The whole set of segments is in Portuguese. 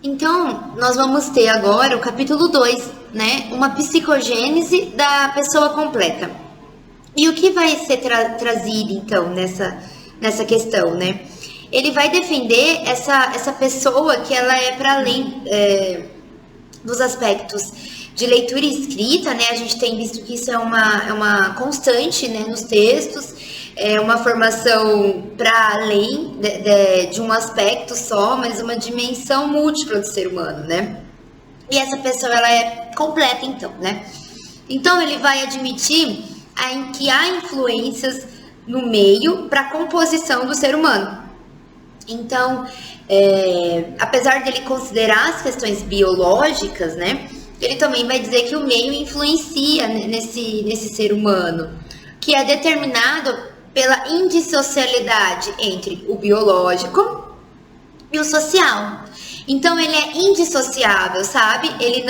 Então, nós vamos ter agora o capítulo 2, né? Uma psicogênese da pessoa completa. E o que vai ser trazido, então, nessa questão, né? Ele vai defender essa pessoa que ela é para além dos aspectos de leitura e escrita, né? A gente tem visto que isso é uma constante, né, nos textos, é uma formação para além de um aspecto só, mas uma dimensão múltipla do ser humano, né? E essa pessoa, ela é completa, então, né? Então, ele vai admitir que há influências no meio para a composição do ser humano. Então, apesar dele considerar as questões biológicas, né, ele também vai dizer que o meio influencia nesse ser humano, que é determinado pela indissocialidade entre o biológico e o social. Então, ele é indissociável, sabe? Ele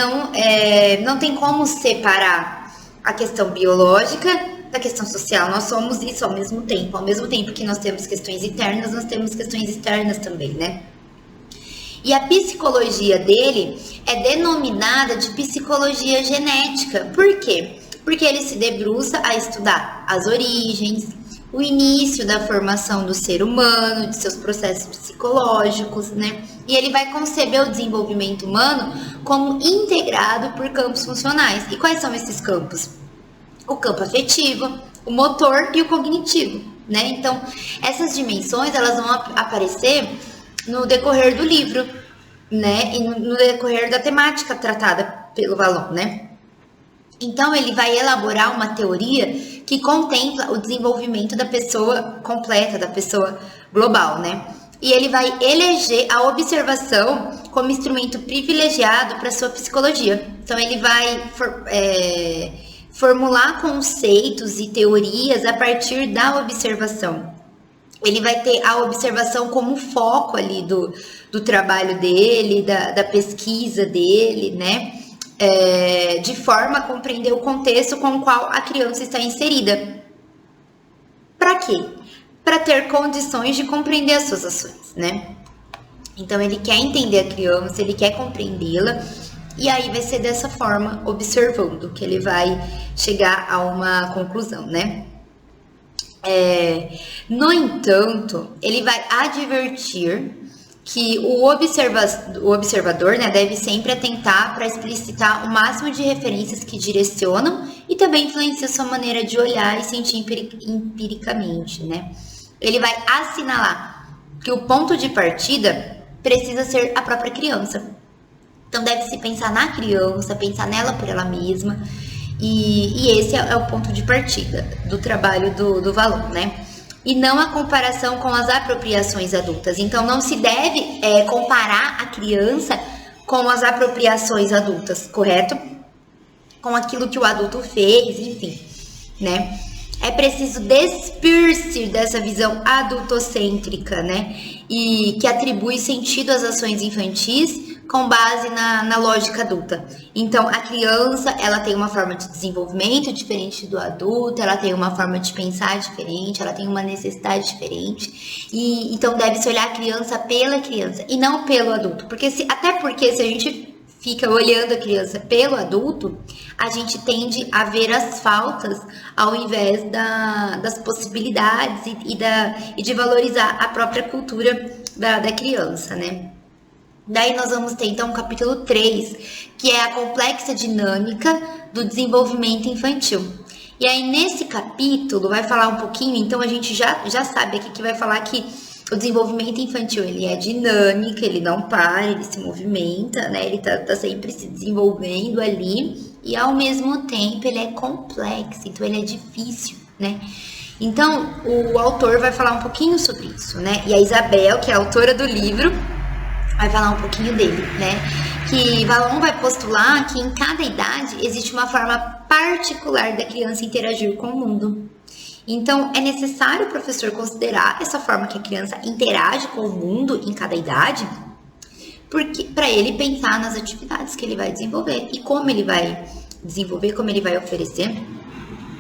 não tem como separar a questão biológica da questão social. Nós somos isso ao mesmo tempo. Ao mesmo tempo que nós temos questões internas, nós temos questões externas também, né? E a psicologia dele é denominada de psicologia genética. Por quê? Porque ele se debruça a estudar as origens, o início da formação do ser humano, de seus processos psicológicos, né? E ele vai conceber o desenvolvimento humano como integrado por campos funcionais. E quais são esses campos? O campo afetivo, o motor e o cognitivo, né? Então, essas dimensões, elas vão aparecer no decorrer do livro, né? E no decorrer da temática tratada pelo Vallon, né? Então, ele vai elaborar uma teoria que contempla o desenvolvimento da pessoa completa, da pessoa global, né? E ele vai eleger a observação como instrumento privilegiado para sua psicologia. Então, ele vai formular conceitos e teorias a partir da observação. Ele vai ter a observação como foco ali do trabalho dele, da pesquisa dele, né? De forma a compreender o contexto com o qual a criança está inserida. Para quê? Para ter condições de compreender as suas ações, né? Então, ele quer entender a criança, ele quer compreendê-la, e aí vai ser dessa forma, observando, que ele vai chegar a uma conclusão, né? No entanto, ele vai advertir que o observador, né, deve sempre atentar para explicitar o máximo de referências que direcionam e também influenciam sua maneira de olhar e sentir empiricamente, né? Ele vai assinalar que o ponto de partida precisa ser a própria criança. Então, deve-se pensar na criança, pensar nela por ela mesma, e esse é o ponto de partida do trabalho do Vallon, né? E não a comparação com as apropriações adultas. Então, não se deve comparar a criança com as apropriações adultas, correto? Com aquilo que o adulto fez, enfim, né? É preciso despir-se dessa visão adultocêntrica, né? E que atribui sentido às ações infantis com base na lógica adulta. Então, a criança, ela tem uma forma de desenvolvimento diferente do adulto, ela tem uma forma de pensar diferente, ela tem uma necessidade diferente, e então deve-se olhar a criança pela criança e não pelo adulto, até porque se a gente fica olhando a criança pelo adulto, a gente tende a ver as faltas ao invés das possibilidades e de valorizar a própria cultura da criança, né? Daí nós vamos ter, então, o capítulo 3, que é a complexa dinâmica do desenvolvimento infantil. E aí, nesse capítulo, vai falar um pouquinho, então a gente já sabe aqui que vai falar que o desenvolvimento infantil, ele é dinâmico, ele não para, ele se movimenta, né? Ele tá sempre se desenvolvendo ali, e ao mesmo tempo ele é complexo, então ele é difícil, né? Então, o autor vai falar um pouquinho sobre isso, né? E a Isabel, que é a autora do livro, vai falar um pouquinho dele, né? Que Vallon vai postular que em cada idade existe uma forma particular da criança interagir com o mundo. Então, é necessário o professor considerar essa forma que a criança interage com o mundo em cada idade, porque para ele pensar nas atividades que ele vai desenvolver e como ele vai desenvolver, como ele vai oferecer,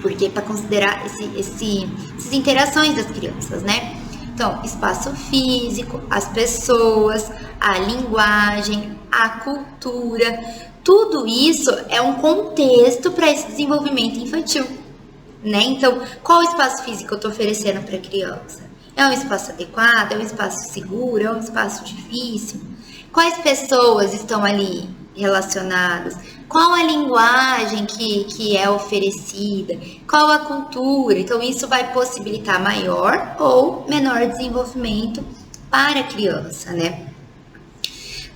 porque para considerar essas interações das crianças, né? Então, espaço físico, as pessoas, a linguagem, a cultura. Tudo isso é um contexto para esse desenvolvimento infantil, né? Então, qual espaço físico eu estou oferecendo para a criança? É um espaço adequado? É um espaço seguro? É um espaço difícil? Quais pessoas estão ali relacionadas? Qual a linguagem que é oferecida? Qual a cultura? Então, isso vai possibilitar maior ou menor desenvolvimento para a criança, né?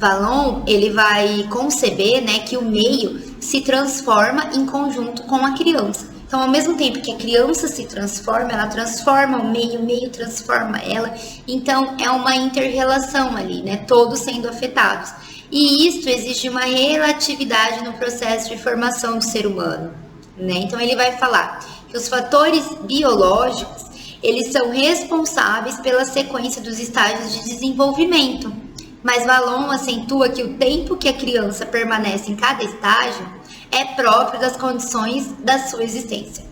Vallon, ele vai conceber, né, que o meio se transforma em conjunto com a criança. Então, ao mesmo tempo que a criança se transforma, ela transforma o meio transforma ela. Então, é uma inter-relação ali, né, todos sendo afetados. E isso exige uma relatividade no processo de formação do ser humano, né? Então, ele vai falar que os fatores biológicos, eles são responsáveis pela sequência dos estágios de desenvolvimento. Mas Vallon acentua que o tempo que a criança permanece em cada estágio é próprio das condições da sua existência,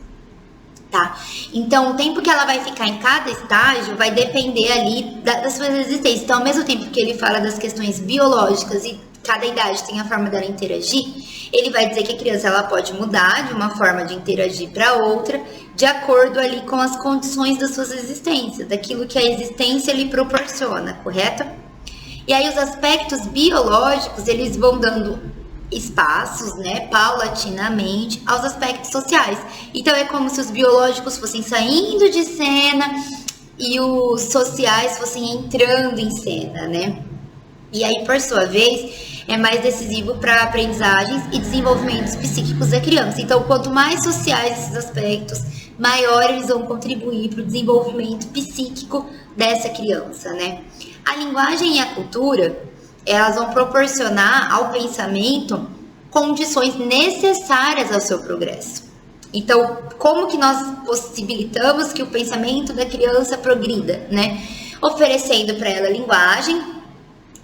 tá? Então, o tempo que ela vai ficar em cada estágio vai depender ali da sua existência. Então, ao mesmo tempo que ele fala das questões biológicas e cada idade tem a forma dela interagir, ele vai dizer que a criança ela pode mudar de uma forma de interagir para outra, de acordo ali com as condições das suas existências, daquilo que a existência lhe proporciona, correto? E aí os aspectos biológicos, eles vão dando espaços, né, paulatinamente, aos aspectos sociais. Então é como se os biológicos fossem saindo de cena e os sociais fossem entrando em cena, né? E aí, por sua vez, é mais decisivo para aprendizagens e desenvolvimentos psíquicos da criança. Então, quanto mais sociais esses aspectos, maior eles vão contribuir para o desenvolvimento psíquico dessa criança, né? A linguagem e a cultura, elas vão proporcionar ao pensamento condições necessárias ao seu progresso. Então, como que nós possibilitamos que o pensamento da criança progrida, né? Oferecendo para ela linguagem,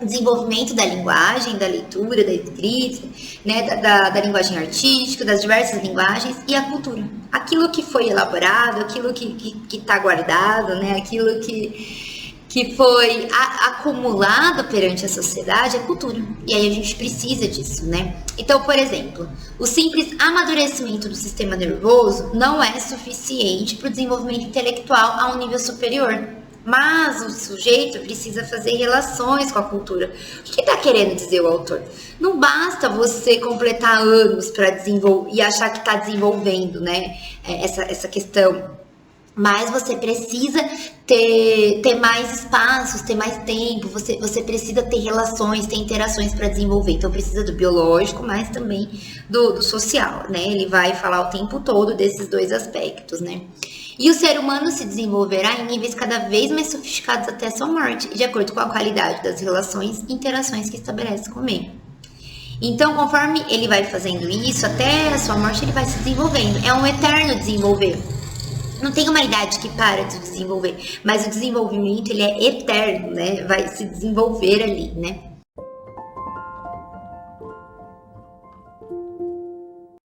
desenvolvimento da linguagem, da leitura, da escrita, né? Da linguagem artística, das diversas linguagens e a cultura. Aquilo que foi elaborado, aquilo que está guardado, né? Aquilo que foi acumulado perante a sociedade, é cultura. E aí a gente precisa disso, né? Então, por exemplo, o simples amadurecimento do sistema nervoso não é suficiente para o desenvolvimento intelectual a um nível superior. Mas o sujeito precisa fazer relações com a cultura. O que está querendo dizer o autor? Não basta você completar anos para desenvolver e achar que está desenvolvendo, né, essa questão. Mas você precisa ter mais espaços, ter mais tempo, você precisa ter relações, ter interações para desenvolver. Então precisa do biológico, mas também do social, né? Ele vai falar o tempo todo desses dois aspectos, né? E o ser humano se desenvolverá em níveis cada vez mais sofisticados até a sua morte, de acordo com a qualidade das relações e interações que estabelece com o meio. Então, conforme ele vai fazendo isso, até a sua morte ele vai se desenvolvendo. É um eterno desenvolver. Não tem uma idade que para de desenvolver, mas o desenvolvimento ele é eterno, né? Vai se desenvolver ali, né?